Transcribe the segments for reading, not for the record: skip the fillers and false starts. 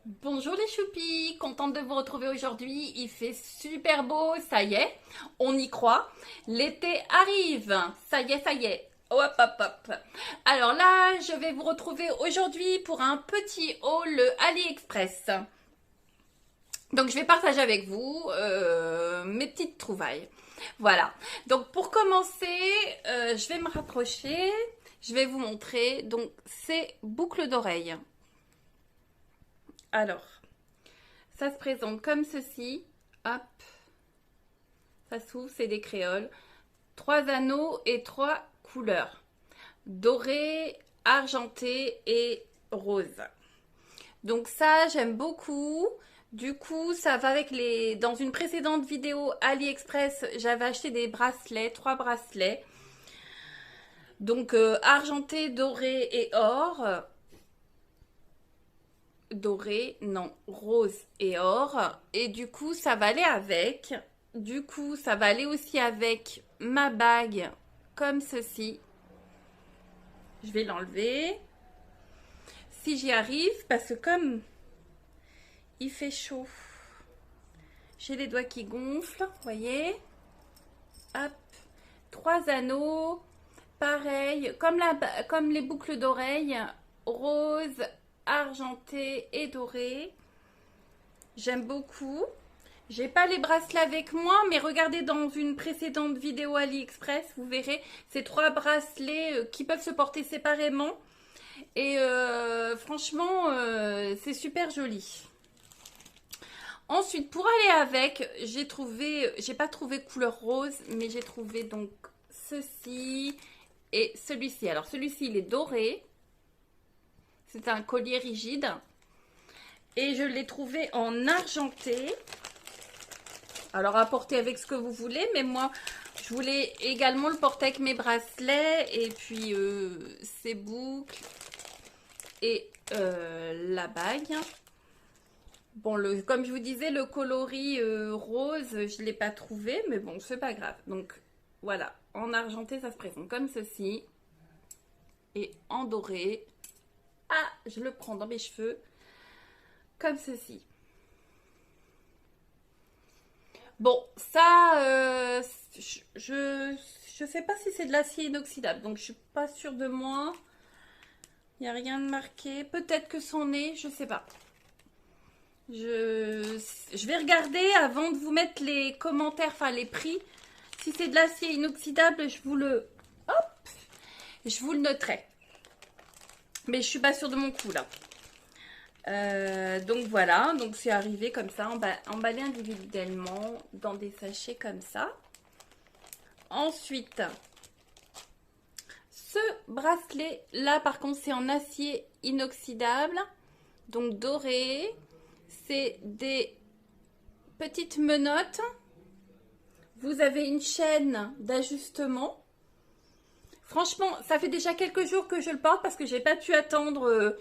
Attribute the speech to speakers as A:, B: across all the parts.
A: Bonjour les choupis, contente de vous retrouver aujourd'hui. Il fait super beau, ça y est, on y croit. L'été arrive, ça y est, ça y est. Hop, hop, hop. Alors là, je vais vous retrouver aujourd'hui pour un petit haul AliExpress. Donc je vais partager avec vous mes petites trouvailles. Voilà. Donc pour commencer, je vais me rapprocher. Je vais vous montrer. Donc ces boucles d'oreilles. Alors, ça se présente comme ceci. Hop. Ça s'ouvre, c'est des créoles. 3 anneaux et 3 couleurs. Doré, argenté et rose. Donc ça, j'aime beaucoup. Du coup, ça va avec les... Dans une précédente vidéo AliExpress, j'avais acheté des bracelets, 3 bracelets. Donc argenté, doré et or. Doré, non, rose et or. Et du coup, ça va aller avec. Du coup, ça va aller aussi avec ma bague comme ceci. Je vais l'enlever. Si j'y arrive, parce que comme il fait chaud, j'ai les doigts qui gonflent, vous voyez. Hop, 3 anneaux, pareil, comme les boucles d'oreilles, rose, argenté et doré. J'aime beaucoup. J'ai pas les bracelets avec moi, mais regardez dans une précédente vidéo AliExpress, vous verrez ces 3 bracelets qui peuvent se porter séparément. Et franchement, c'est super joli. Ensuite, pour aller avec, j'ai pas trouvé couleur rose, mais j'ai trouvé donc ceci et celui-ci. Alors celui-ci, il est doré. C'est un collier rigide. Et je l'ai trouvé en argenté. Alors à porter avec ce que vous voulez, mais moi je voulais également le porter avec mes bracelets et puis ces boucles et la bague. Bon, comme je vous disais, le coloris rose, je ne l'ai pas trouvé, mais bon, c'est pas grave. Donc voilà, en argenté, ça se présente comme ceci. Et en doré, ah, je le prends dans mes cheveux, comme ceci. Bon, ça, je sais pas si c'est de l'acier inoxydable, donc je suis pas sûre de moi. Il n'y a rien de marqué. Peut-être que c'en est, je sais pas. Je vais regarder avant de vous mettre les commentaires, enfin les prix. Si c'est de l'acier inoxydable, je vous le noterai. Mais je suis pas sûre de mon coup là. Donc voilà, donc c'est arrivé comme ça, emballé individuellement dans des sachets comme ça. Ensuite, ce bracelet là par contre c'est en acier inoxydable, donc doré. C'est des petites menottes. Vous avez une chaîne d'ajustement. Franchement, ça fait déjà quelques jours que je le porte parce que j'ai pas pu attendre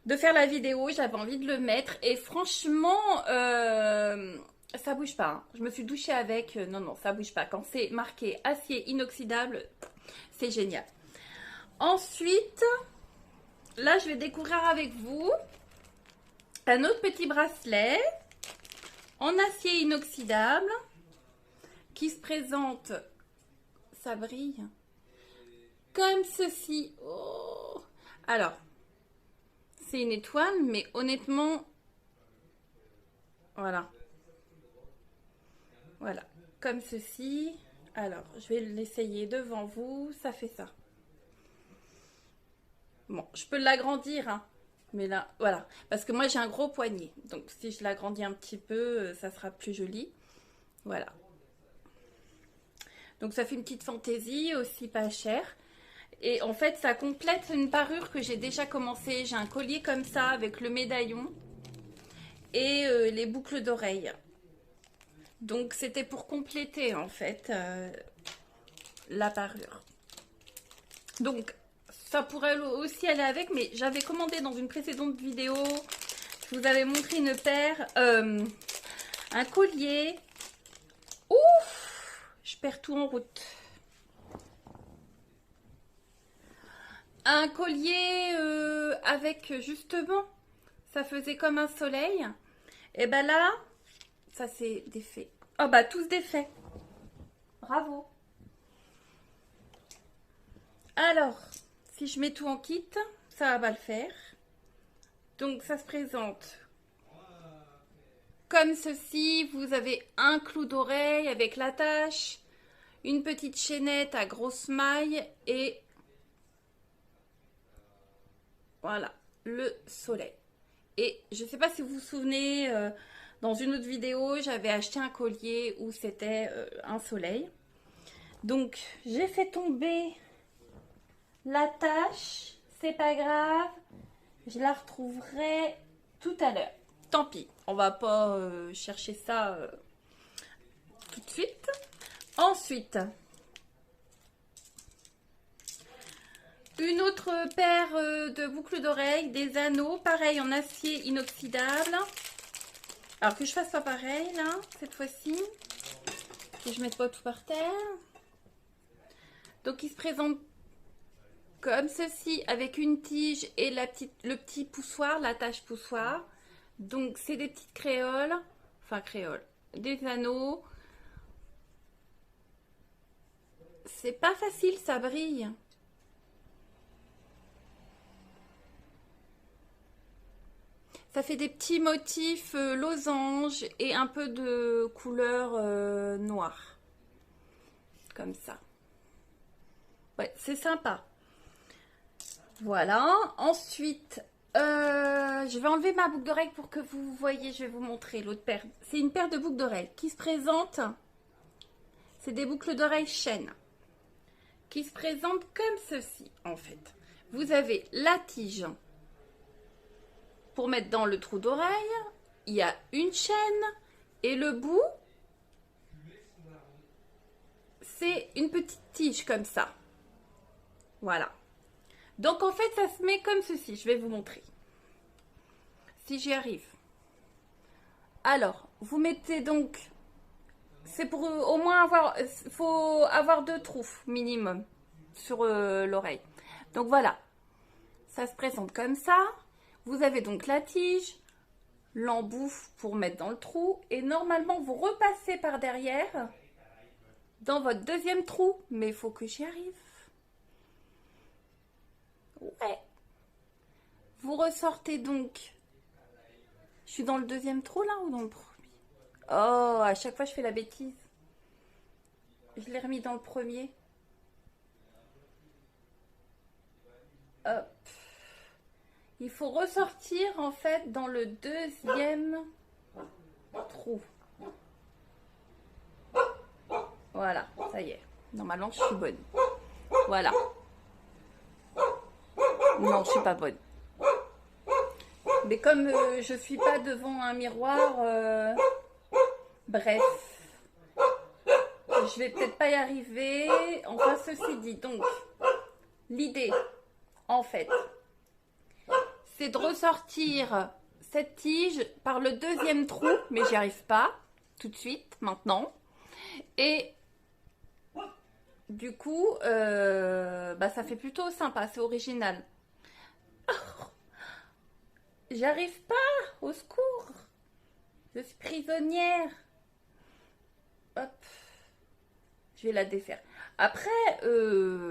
A: de faire la vidéo. J'avais envie de le mettre et franchement, ça bouge pas. Hein. Je me suis douchée avec. Non, non, ça bouge pas. Quand c'est marqué acier inoxydable, c'est génial. Ensuite, là, je vais découvrir avec vous un autre petit bracelet en acier inoxydable qui se présente, ça brille, comme ceci. Oh. Alors, c'est une étoile, mais honnêtement, voilà. Voilà, comme ceci. Alors, je vais l'essayer devant vous, ça fait ça. Bon, je peux l'agrandir, hein. Mais là, voilà. Parce que moi, j'ai un gros poignet. Donc, si je l'agrandis un petit peu, ça sera plus joli. Voilà. Donc, ça fait une petite fantaisie, aussi pas cher. Et en fait, ça complète une parure que j'ai déjà commencé. J'ai un collier comme ça, avec le médaillon. Et les boucles d'oreilles. Donc, c'était pour compléter, en fait, la parure. Donc, ça pourrait aussi aller avec, mais j'avais commandé dans une précédente vidéo, je vous avais montré une paire, un collier. Ouf, je perds tout en route. Un collier avec justement ça faisait comme un soleil. Et ben là, ça s'est défait. Oh bah tous défaits. Bravo. Alors, si je mets tout en kit, ça va pas le faire. Donc ça se présente comme ceci. Vous avez un clou d'oreille avec l'attache, une petite chaînette à grosse maille et voilà, le soleil. Et je ne sais pas si vous vous souvenez, dans une autre vidéo, j'avais acheté un collier où c'était un soleil. Donc, j'ai fait tomber l'attache. C'est pas grave. Je la retrouverai tout à l'heure. Tant pis, on va pas chercher ça tout de suite. Ensuite, une autre paire de boucles d'oreilles, des anneaux, pareil en acier inoxydable. Alors que je fasse pas pareil là, cette fois-ci. Que je mette pas tout par terre. Donc il se présente comme ceci avec une tige et le petit poussoir, l'attache poussoir. Donc c'est des petites créoles, enfin créoles, des anneaux. C'est pas facile, ça brille. Ça fait des petits motifs losanges et un peu de couleur noire. Comme ça. Ouais, c'est sympa. Voilà. Ensuite, je vais enlever ma boucle d'oreille pour que vous voyez. Je vais vous montrer l'autre paire. C'est une paire de boucles d'oreilles qui se présente. C'est des boucles d'oreilles chaîne. Qui se présentent comme ceci, en fait. Vous avez la tige. Pour mettre dans le trou d'oreille, il y a une chaîne et le bout, c'est une petite tige comme ça. Voilà. Donc en fait, ça se met comme ceci. Je vais vous montrer. Si j'y arrive. Alors, vous mettez donc, c'est pour au moins avoir, il faut avoir 2 trous minimum sur l'oreille. Donc voilà, ça se présente comme ça. Vous avez donc la tige, l'embout pour mettre dans le trou. Et normalement, vous repassez par derrière dans votre deuxième trou. Mais il faut que j'y arrive. Ouais. Vous ressortez donc. Je suis dans le deuxième trou là ou dans le premier? Oh, à chaque fois, je fais la bêtise. Je l'ai remis dans le premier. Hop. Il faut ressortir en fait dans le deuxième trou. Voilà, ça y est. Normalement, je suis bonne. Voilà. Non, je suis pas bonne. Mais comme je suis pas devant un miroir, bref. Je vais peut-être pas y arriver. Enfin, ceci dit, donc, l'idée, en fait, c'est de ressortir cette tige par le deuxième trou, mais j'y arrive pas tout de suite, maintenant. Et du coup, bah, ça fait plutôt sympa, c'est original. Oh, j'y arrive pas, au secours. Je suis prisonnière. Hop, je vais la défaire. Après,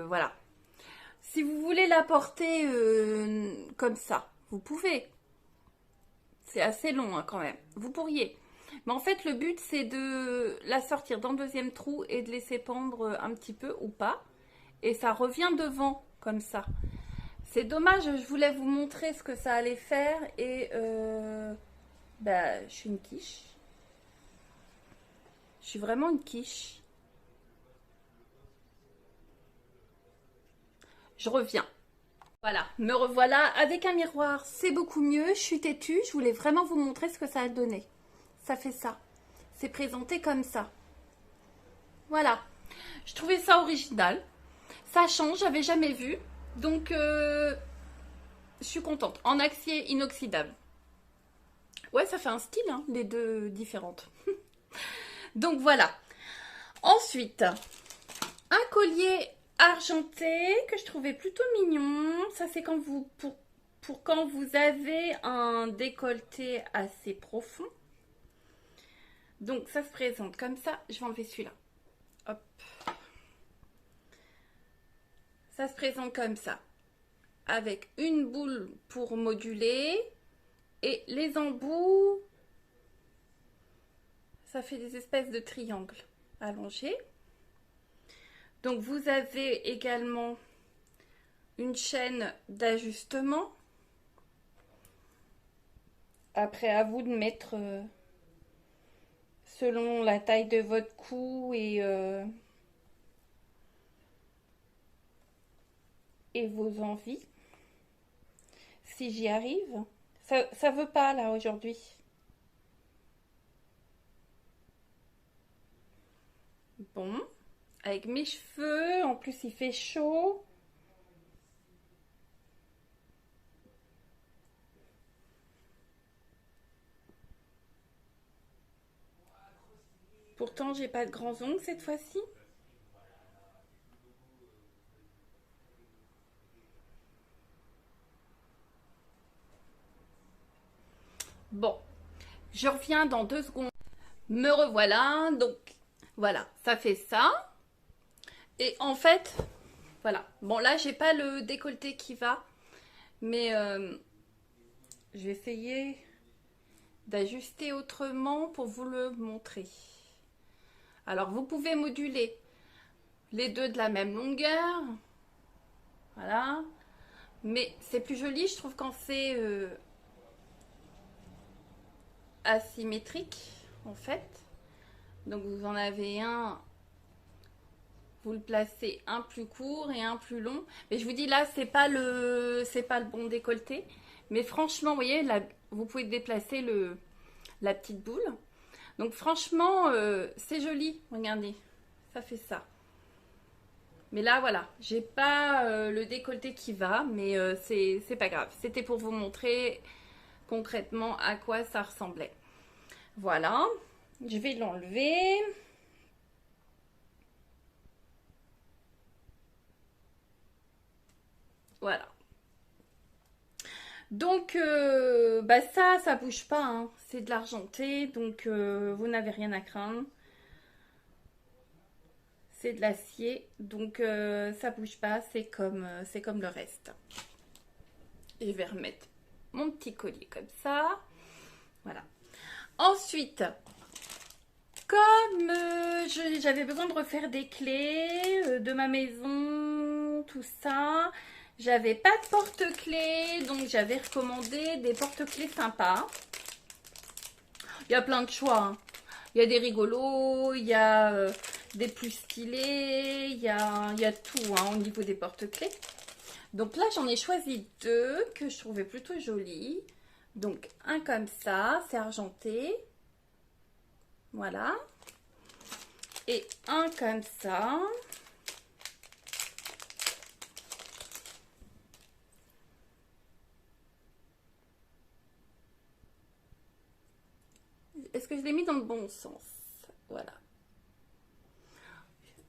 A: voilà. Si vous voulez la porter comme ça, vous pouvez. C'est assez long hein, quand même. Vous pourriez. Mais en fait, le but, c'est de la sortir dans le deuxième trou et de laisser pendre un petit peu ou pas. Et ça revient devant, comme ça. C'est dommage, je voulais vous montrer ce que ça allait faire. Et bah, je suis une quiche. Je suis vraiment une quiche. Je reviens. Voilà, me revoilà avec un miroir. C'est beaucoup mieux. Je suis têtue. Je voulais vraiment vous montrer ce que ça a donné. Ça fait ça. C'est présenté comme ça. Voilà. Je trouvais ça original. Ça change, j'avais jamais vu. Donc, je suis contente. En acier inoxydable. Ouais, ça fait un style, hein, les deux différentes. Donc, voilà. Ensuite, un collier argenté que je trouvais plutôt mignon. Ça, c'est quand vous pour quand vous avez un décolleté assez profond. Donc ça se présente comme ça. Je vais enlever celui-là. Hop. Ça se présente comme ça. Avec une boule pour moduler. Et les embouts, ça fait des espèces de triangles allongés. Donc vous avez également une chaîne d'ajustement. Après, à vous de mettre selon la taille de votre cou et vos envies. Si j'y arrive. Ça veut pas là aujourd'hui. Bon. Avec mes cheveux, en plus il fait chaud. Pourtant, j'ai pas de grands ongles cette fois-ci. Bon, je reviens dans 2 secondes. Me revoilà. Donc, voilà, ça fait ça. Et en fait, voilà. Bon, là, j'ai pas le décolleté qui va. Mais je vais essayer d'ajuster autrement pour vous le montrer. Alors, vous pouvez moduler les deux de la même longueur. Voilà. Mais c'est plus joli, je trouve, quand c'est asymétrique, en fait. Donc, vous en avez un, vous le placez un plus court et un plus long. Mais je vous dis, là, c'est pas le bon décolleté. Mais franchement, vous voyez, là, vous pouvez déplacer la petite boule. Donc, franchement, c'est joli. Regardez, ça fait ça. Mais là, voilà, j'ai pas le décolleté qui va, mais c'est pas grave. C'était pour vous montrer concrètement à quoi ça ressemblait. Voilà, je vais l'enlever. Voilà. Donc, bah ça bouge pas, hein. C'est de l'argenté, donc vous n'avez rien à craindre. C'est de l'acier, donc ça bouge pas, c'est comme le reste. Je vais remettre mon petit collier comme ça. Voilà. Ensuite, comme j'avais besoin de refaire des clés de ma maison, tout ça, j'avais pas de porte-clés, donc j'avais recommandé des porte-clés sympas. Il y a plein de choix, hein. Il y a des rigolos, il y a des plus stylés, il y a tout, hein, au niveau des porte-clés. Donc là, j'en ai choisi 2 que je trouvais plutôt jolis. Donc, un comme ça, c'est argenté. Voilà. Et un comme ça. Est-ce que je l'ai mis dans le bon sens? Voilà.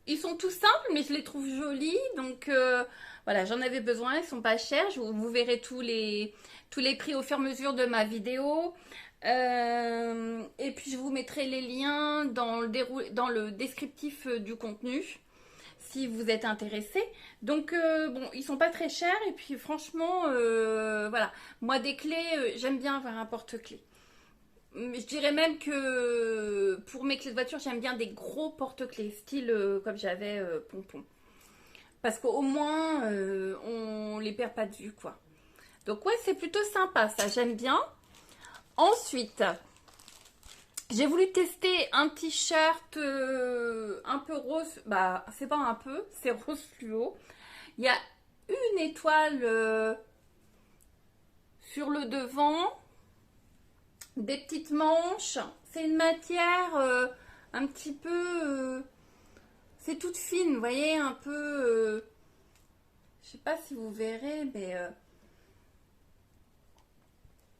A: Ils sont tout simples, mais je les trouve jolis. Donc, voilà, j'en avais besoin. Ils sont pas chers. Vous verrez tous les prix au fur et à mesure de ma vidéo. Et puis, je vous mettrai les liens dans le descriptif du contenu, si vous êtes intéressé. Donc, bon, ils sont pas très chers. Et puis, franchement, voilà. Moi, des clés, j'aime bien avoir un porte-clés. Je dirais même que pour mes clés de voiture, j'aime bien des gros porte-clés, style comme j'avais Pompon. Parce qu'au moins, on les perd pas de vue, quoi. Donc ouais, c'est plutôt sympa, ça, j'aime bien. Ensuite, j'ai voulu tester un t-shirt un peu rose. Bah, c'est pas un peu, c'est rose fluo. Il y a une étoile sur le devant. Des petites manches. C'est une matière un petit peu... c'est toute fine, vous voyez, un peu... je sais pas si vous verrez, mais...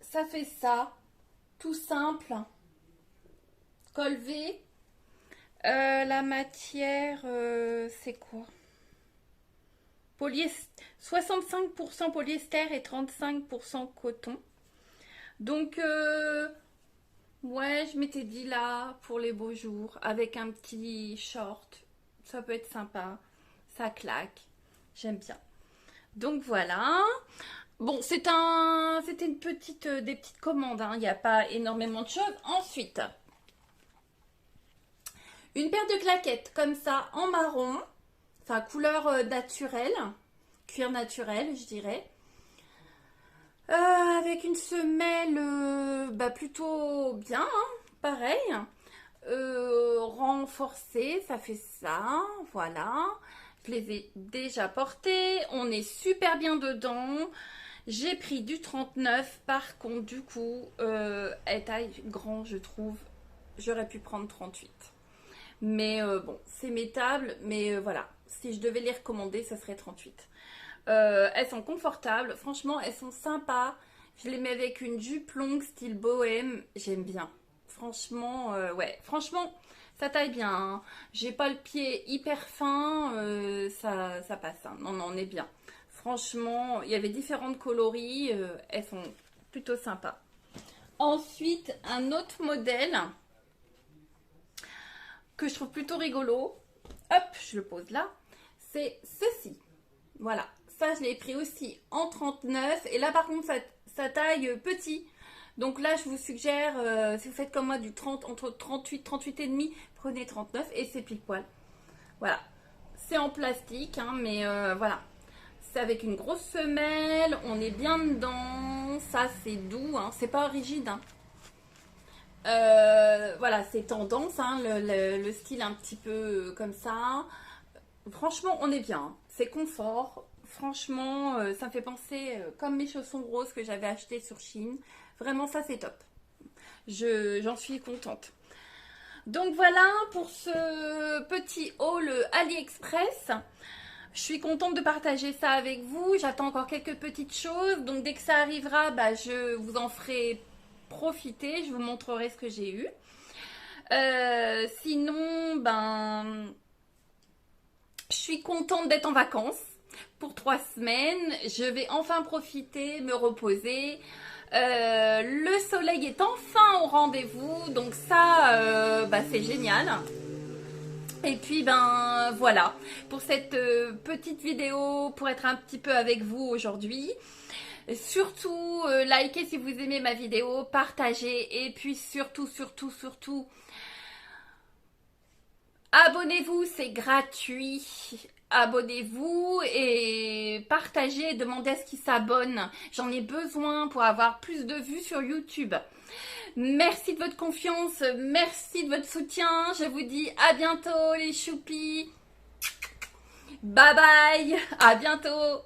A: ça fait ça. Tout simple. Col V. La matière, c'est quoi? 65% polyester et 35% coton. Donc, ouais, je m'étais dit là, pour les beaux jours, avec un petit short, ça peut être sympa, ça claque, j'aime bien. Donc voilà. Bon, c'était une petite, des petites commandes, hein. Il n'y a pas énormément de choses. Ensuite, une paire de claquettes comme ça en marron, enfin couleur naturelle, cuir naturel, je dirais. Avec une semelle bah, plutôt bien, hein, pareil. Renforcée, ça fait ça, voilà. Je les ai déjà portées, on est super bien dedans. J'ai pris du 39, par contre, du coup, elle taille grand, je trouve. J'aurais pu prendre 38. Mais bon, c'est métable, mais voilà. Si je devais les recommander, ça serait 38. Elles sont confortables, franchement, elles sont sympas. Je les mets avec une jupe longue, style bohème, j'aime bien. Franchement, ouais, franchement, ça taille bien, hein. J'ai pas le pied hyper fin, ça passe, hein. Non, non, on est bien. Franchement, il y avait différentes coloris, elles sont plutôt sympas. Ensuite, un autre modèle que je trouve plutôt rigolo. Hop, je le pose là. C'est ceci. Voilà. Ça, je l'ai pris aussi en 39. Et là, par contre, ça taille petit. Donc là, je vous suggère, si vous faites comme moi, du 30, entre 38, 38 et demi, prenez 39 et c'est pile poil. Voilà. C'est en plastique, hein, mais voilà. C'est avec une grosse semelle. On est bien dedans. Ça, c'est doux, hein. C'est pas rigide, hein. Voilà, c'est tendance, hein, le style un petit peu comme ça. Franchement, on est bien, hein. C'est confort. Franchement, ça me fait penser comme mes chaussons roses que j'avais acheté sur Shein. Vraiment, ça, c'est top. J'en suis contente. Donc voilà pour ce petit haul AliExpress. Je suis contente de partager ça avec vous. J'attends encore quelques petites choses. Donc dès que ça arrivera, bah, je vous en ferai profiter. Je vous montrerai ce que j'ai eu. Sinon, ben, je suis contente d'être en vacances pour 3 semaines. Je vais enfin profiter, me reposer. Le soleil est enfin au rendez-vous. Donc ça, bah, c'est génial. Et puis ben voilà pour cette petite vidéo, pour être un petit peu avec vous aujourd'hui. Surtout likez si vous aimez ma vidéo, partagez et puis surtout abonnez-vous, c'est gratuit. Abonnez-vous et partagez, demandez à ce qu'ils s'abonnent. J'en ai besoin pour avoir plus de vues sur YouTube. Merci de votre confiance, merci de votre soutien. Je vous dis à bientôt les choupis. Bye bye, à bientôt.